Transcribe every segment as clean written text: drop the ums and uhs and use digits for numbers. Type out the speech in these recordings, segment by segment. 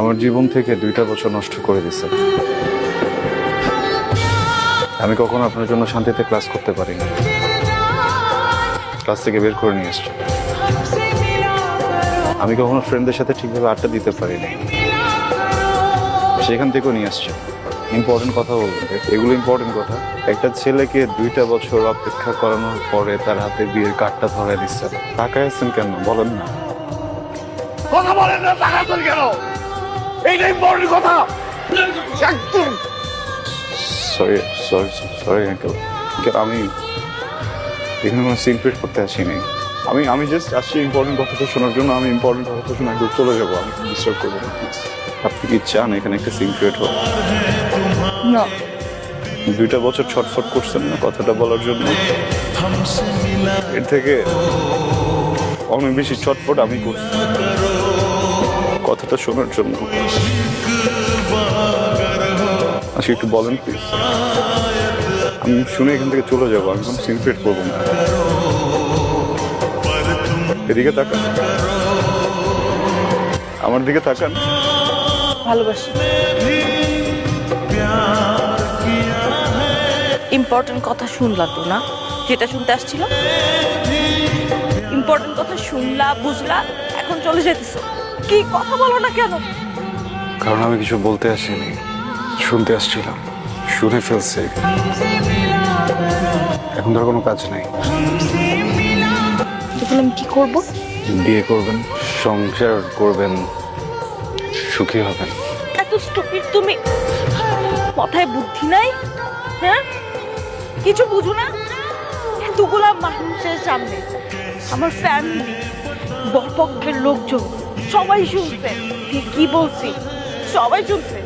আমার জীবন থেকে 2টা বছর নষ্ট করে দিছে। আমি কখনো আপনার জন্য শান্তিতে ক্লাস করতে পারিনি, ক্লাস থেকে বের করে নিয়ে এসছি। আমি কখনো ফ্রেন্ডদের সাথে ঠিকভাবে আড্ডা দিতে পারিনি, সেখান থেকেও নিয়ে আসছে। ইম্পর্টেন্ট কথা বলবেন, এগুলো ইম্পর্টেন্ট কথা। একটা ছেলেকে 2টা বছর অপেক্ষা করানোর পরে তার হাতে বিয়ের কার্ডটা ধরে দিচ্ছে। তাকায় আছেন কেন বলেন না? কথা বলেন না, তাকাচ্ছেন কেন? এইটা ইম্পর্টেন্ট কথা। একদম সরি সরি সরি আঙ্কেল, আমি এখানে কোনো সিক্রেট করতে আসিনি। আমি জাস্ট আসছি ইম্পর্টেন্ট কথাটা শোনার জন্য। আমি ইম্পর্টেন্ট কথাটা শুনে একদম চলে যাবো, আমি ডিস্টার্ব করবো না প্লিজ। আপনি কি চান এখানে একটা সিক্রেট হোক? না 2টা বছর ছটফট করছেন না কথাটা বলার জন্য, এর থেকে অনেক বেশি ছটফট আমি করছি কথাটা শোনার জন্য। আচ্ছা একটু বলেন প্লিজ, আমি শুনে এখান থেকে চলে যাবো, আমি কোনো সিক্রেট করবো না। এদিকে তাকান, আমার দিকে তাকান। ভালোবাসি। ইম্পর্টেন্ট কথা শুনলা তো না, যেটা শুনতে আসছিল? ইম্পর্টেন্ট কথা শুনলা, বুঝলা, এখন চলে যেতেছো। কি কথা বলো না কেন? কারণ আমি কিছু বলতে আসিনি, শুনতে আসছিলাম, শুনে ফেলছি। এখন ধর কোনো কাজ নেই। তখন আমি কি করবো? বিয়ে করবেন, সংসার করবেন, সুখী হবেন। এত স্টুপিড তুমি, মাথায় বুদ্ধি নাই? হ্যাঁ, কিছু বুঝো না? এতগুলা মানুষের সামনে, আমার ফ্যামিলি, বরপক্ষের লোকজন সবাই শুনছে কি বলছি, সবাই শুনছে।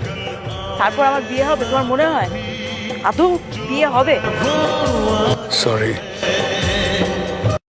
তারপর আমার বিয়ে হবে তোমার মনে হয়? আদৌ বিয়ে হবে? সরি।